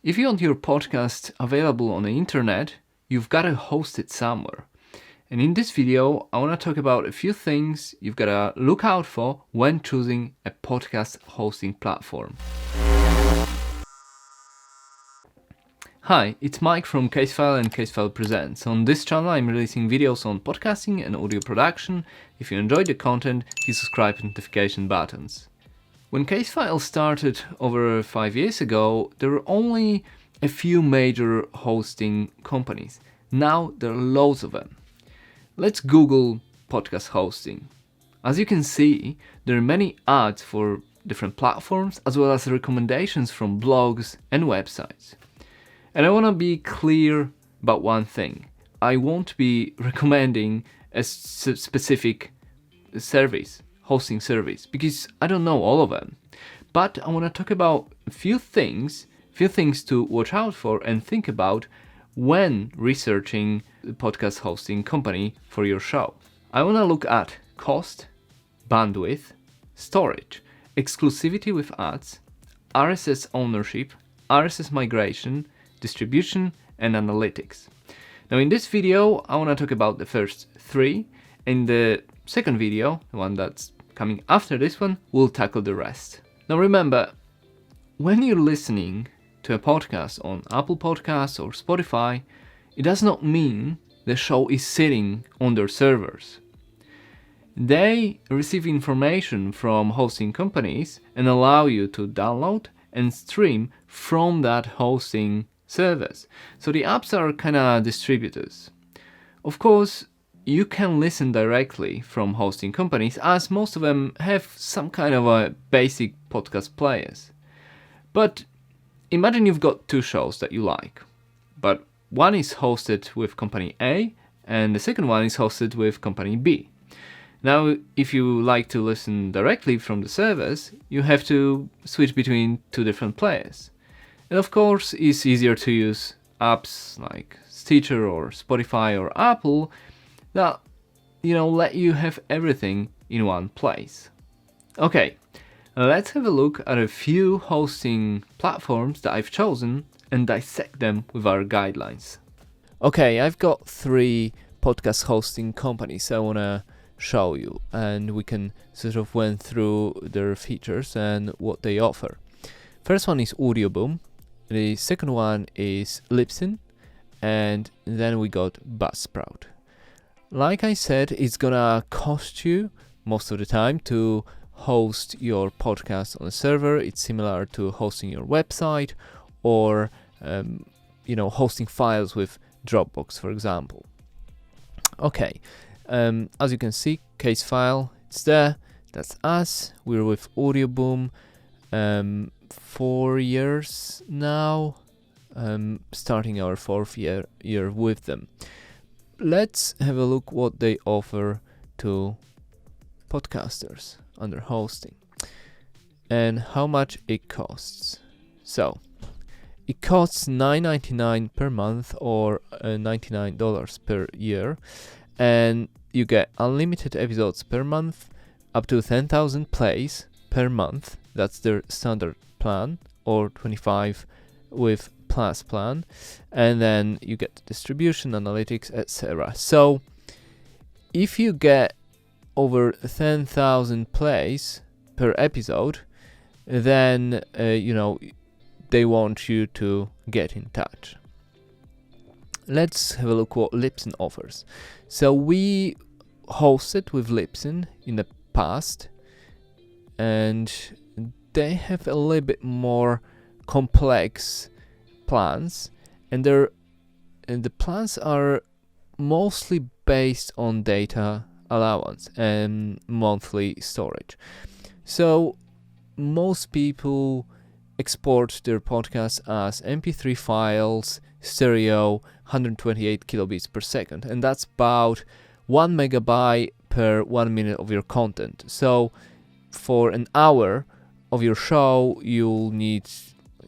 If you want your podcast available on the internet, you've got to host it somewhere. And in this video, I want to talk about a few things you've got to look out for when choosing a podcast hosting platform. Hi, it's Mike from Casefile and Casefile Presents. On this channel, I'm releasing videos on podcasting and audio production. If you enjoyed the content, please subscribe and notification buttons. When Casefile started over 5 years ago, there were only a few major hosting companies. Now there are loads of them. Let's Google podcast hosting. As you can see, there are many ads for different platforms as well as recommendations from blogs and websites. And I want to be clear about one thing. I won't be recommending a specific service, hosting service, because I don't know all of them. But I want to talk about a few things to watch out for and think about when researching the podcast hosting company for your show. I want to look at cost, bandwidth, storage, exclusivity with ads, RSS ownership, RSS migration, distribution, and analytics. Now in this video, I want to talk about the first three. In the second video, the one that's coming after this one, we'll tackle the rest. Now remember, when you're listening to a podcast on Apple Podcasts or Spotify, it does not mean the show is sitting on their servers. They receive information from hosting companies and allow you to download and stream from that hosting service. So the apps are kind of distributors. Of course, you can listen directly from hosting companies, as most of them have some kind of a basic podcast players. But imagine you've got two shows that you like, but one is hosted with company A and the second one is hosted with company B. Now, if you like to listen directly from the servers, you have to switch between two different players. And of course, it's easier to use apps like Stitcher or Spotify or Apple that, let you have everything in one place. Okay, let's have a look at a few hosting platforms that I've chosen and dissect them with our guidelines. Okay, I've got 3 podcast hosting companies I want to show you, and we can sort of went through their features and what they offer. First one is Audioboom. The second one is Libsyn, and then we got Buzzsprout. Like I said, it's gonna cost you most of the time to host your podcast on a server. It's similar to hosting your website or hosting files with Dropbox, for example. Okay, as you can see, Casefile, it's there. That's us. We're with Audioboom. 4 years now, starting our 4th year with them. Let's have a look what they offer to podcasters under hosting and how much it costs. So it costs $9.99 per month or $99 per year, and you get unlimited episodes per month, up to 10,000 plays per month. That's their standard plan, or 25 with plus plan, and then you get distribution, analytics, etc. So if you get over 10,000 plays per episode, then they want you to get in touch. Let's have a look what Libsyn offers. So we hosted with Libsyn in the past, and they have a little bit more complex plans, and the plans are mostly based on data allowance and monthly storage. So most people export their podcasts as MP3 files, stereo, 128 kilobits per second, and that's about 1 megabyte per 1 minute of your content. So for an hour of your show, you'll need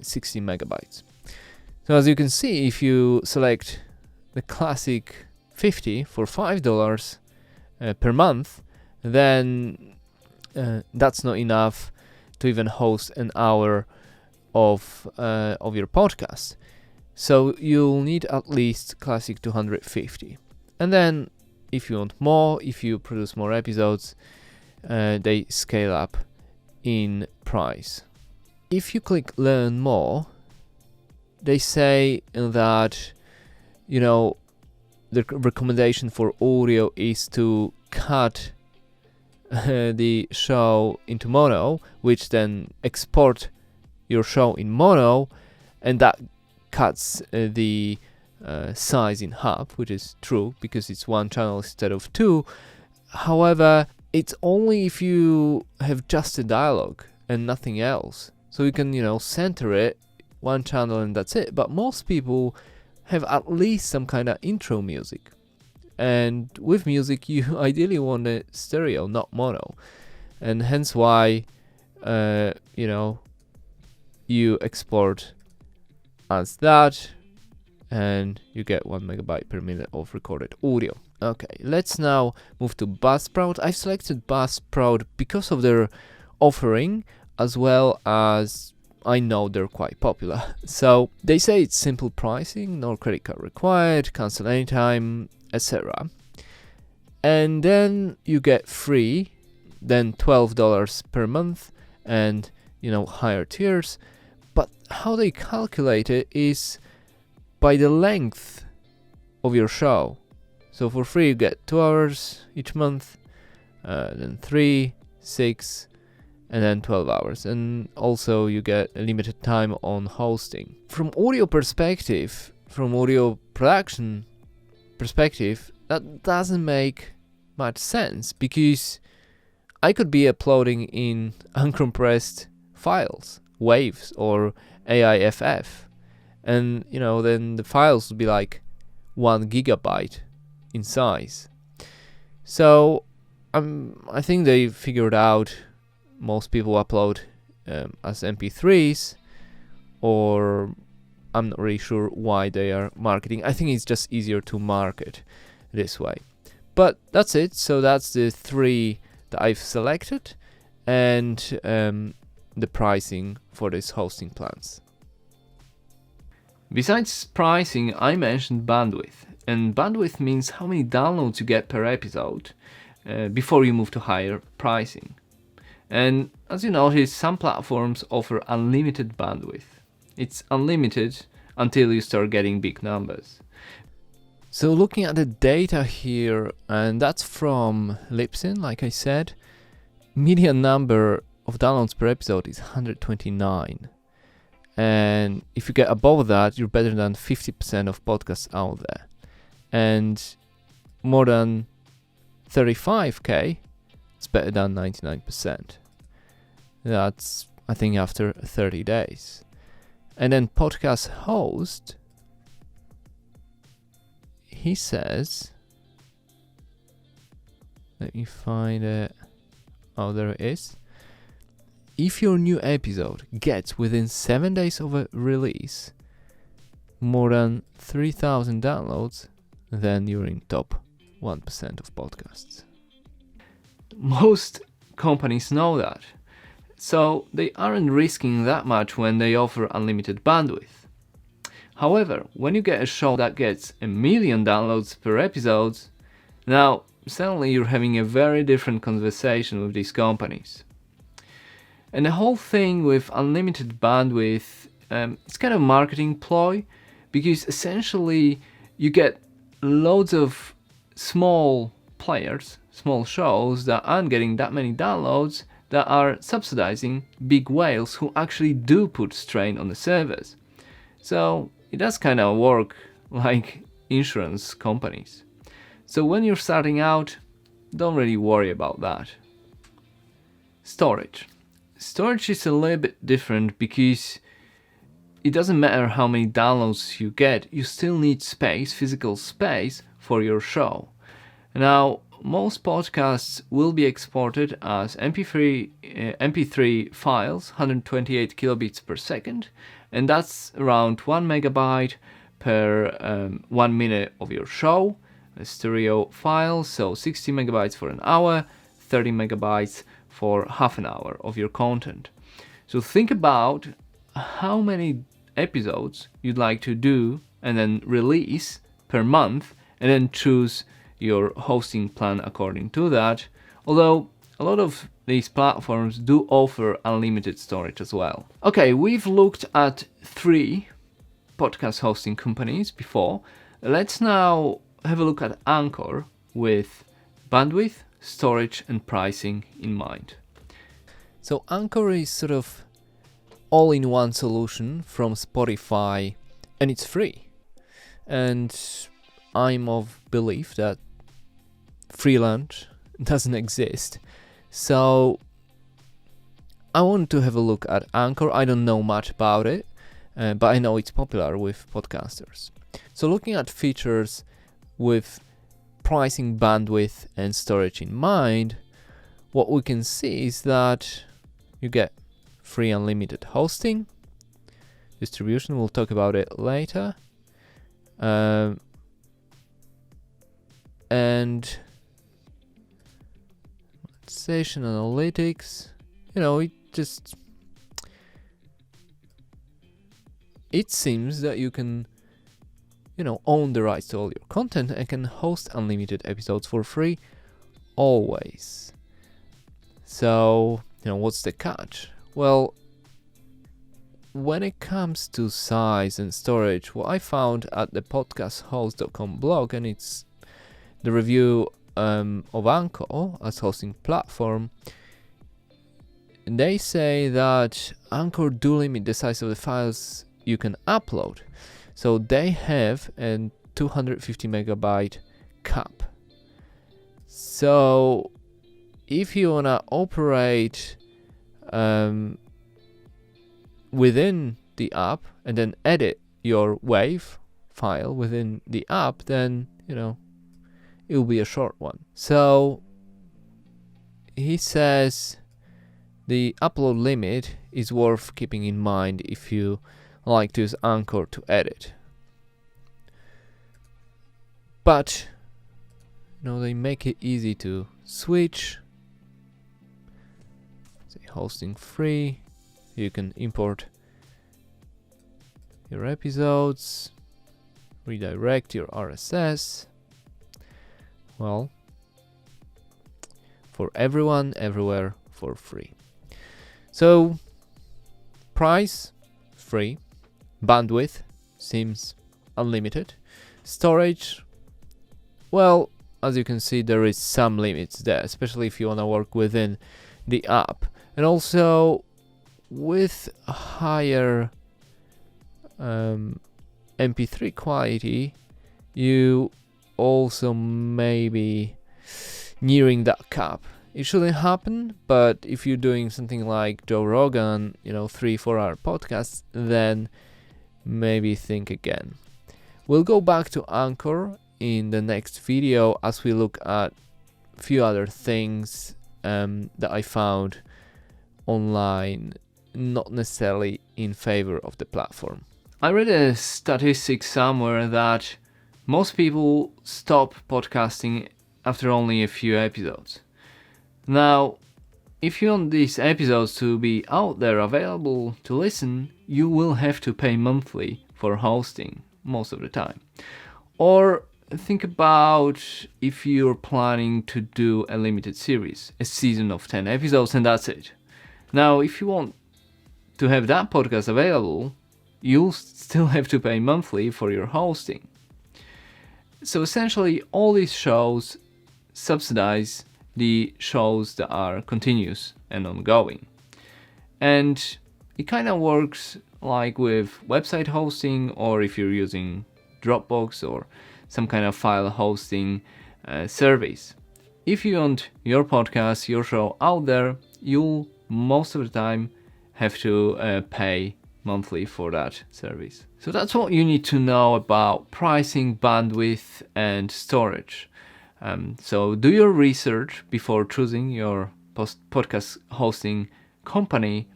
60 megabytes. So as you can see, if you select the classic 50 for $5 per month, then that's not enough to even host an hour of your podcast. So you'll need at least Classic 250. And then if you want more, if you produce more episodes, they scale up in price. If you click learn more, they say that, the recommendation for audio is to cut the show into mono, which then export your show in mono, and that cuts the size in half, which is true because it's one channel instead of two. However, it's only if you have just a dialogue and nothing else. So you can, center it, one channel, and that's it. But most people have at least some kind of intro music. And with music, you ideally want a stereo, not mono. And hence why, you export as that, and you get 1 megabyte per minute of recorded audio. Okay, let's now move to Buzzsprout. I've selected Buzzsprout because of their offering, as well as I know they're quite popular. So they say it's simple pricing, no credit card required, cancel anytime, etc. And then you get free, then $12 per month, and higher tiers. But how they calculate it is by the length of your show. So for free you get 2 hours each month, then 3, 6, and then 12 hours. And also you get a limited time on hosting. From audio perspective, from audio production perspective, that doesn't make much sense, because I could be uploading in uncompressed files, waves or AIFF, and then the files would be like 1 gigabyte in size. So I think they figured out most people upload as MP3s, or I'm not really sure why they are marketing. I think it's just easier to market this way. But that's it. So that's the 3 that I've selected, and the pricing for these hosting plans. Besides pricing, I mentioned bandwidth. And bandwidth means how many downloads you get per episode before you move to higher pricing. And as you notice, some platforms offer unlimited bandwidth. It's unlimited until you start getting big numbers. So looking at the data here, and that's from Libsyn, like I said, median number of downloads per episode is 129. And if you get above that, you're better than 50% of podcasts out there. And more than 35k, it's better than 99%. That's, I think, after 30 days. And then podcast host, he says, let me find it. Oh, there it is. If your new episode gets within 7 days of a release more than 3,000 downloads, then you're in top 1% of podcasts. Most companies know that, so they aren't risking that much when they offer unlimited bandwidth. However, when you get a show that gets 1 million downloads per episode, now suddenly you're having a very different conversation with these companies. And the whole thing with unlimited bandwidth, it's kind of a marketing ploy, because essentially you get loads of small players, small shows that aren't getting that many downloads, that are subsidizing big whales who actually do put strain on the servers. So it does kind of work like insurance companies. So when you're starting out, don't really worry about that. Storage. Storage is a little bit different, because it doesn't matter how many downloads you get, you still need space, physical space, for your show. Now, most podcasts will be exported as MP3 files, 128 kilobits per second, and that's around 1 megabyte per 1 minute of your show. A stereo file, so 60 megabytes for an hour, 30 megabytes for half an hour of your content. So think about how many episodes you'd like to do and then release per month, and then choose your hosting plan according to that. Although a lot of these platforms do offer unlimited storage as well. Okay, we've looked at 3 podcast hosting companies before. Let's now have a look at Anchor with bandwidth, storage, and pricing in mind. So Anchor is sort of all-in-one solution from Spotify, and it's free. And I'm of belief that free lunch doesn't exist. So I want to have a look at Anchor. I don't know much about it, but I know it's popular with podcasters. So looking at features with pricing, bandwidth, and storage in mind, what we can see is that you get free unlimited hosting, distribution, we'll talk about it later, and monetization, analytics. It seems that you can own the rights to all your content and can host unlimited episodes for free always. So what's the catch? Well, when it comes to size and storage, what I found at the podcasthost.com blog, and it's the review of Anchor as hosting platform, they say that Anchor do limit the size of the files you can upload. So they have a 250 megabyte cap. So if you wanna operate within the app and then edit your WAV file within the app, then it will be a short one. So he says the upload limit is worth keeping in mind if you like to use Anchor to edit. But they make it easy to switch. Say hosting free. You can import your episodes, redirect your RSS. Well, for everyone, everywhere, for free. So, price, free. Bandwidth, seems unlimited. Storage, well, as you can see, there is some limits there, especially if you want to work within the app. And also, with higher MP3 quality, you also may be nearing that cap. It shouldn't happen, but if you're doing something like Joe Rogan, 3-4 hour podcasts, then maybe think again. We'll go back to Anchor in the next video as we look at a few other things that I found online, not necessarily in favor of the platform. I read a statistic somewhere that most people stop podcasting after only a few episodes. Now, if you want these episodes to be out there available to listen, you will have to pay monthly for hosting most of the time. Or think about if you're planning to do a limited series, a season of 10 episodes, and that's it. Now, if you want to have that podcast available, you'll still have to pay monthly for your hosting. So essentially, all these shows subsidize the shows that are continuous and ongoing. And it kind of works like with website hosting, or if you're using Dropbox or some kind of file hosting service. If you want your podcast, your show out there, you'll most of the time have to pay monthly for that service. So that's what you need to know about pricing, bandwidth, and storage. So do your research before choosing your podcast hosting company.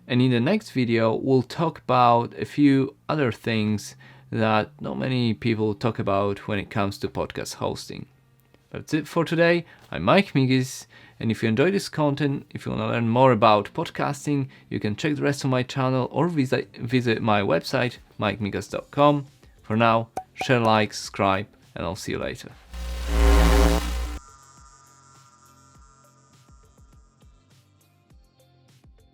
And in the next video, we'll talk about a few other things that not many people talk about when it comes to podcast hosting. That's it for today. I'm Mike Migas, and if you enjoy this content, if you want to learn more about podcasting, you can check the rest of my channel or visit my website, mikemigas.com. For now, share, like, subscribe, and I'll see you later.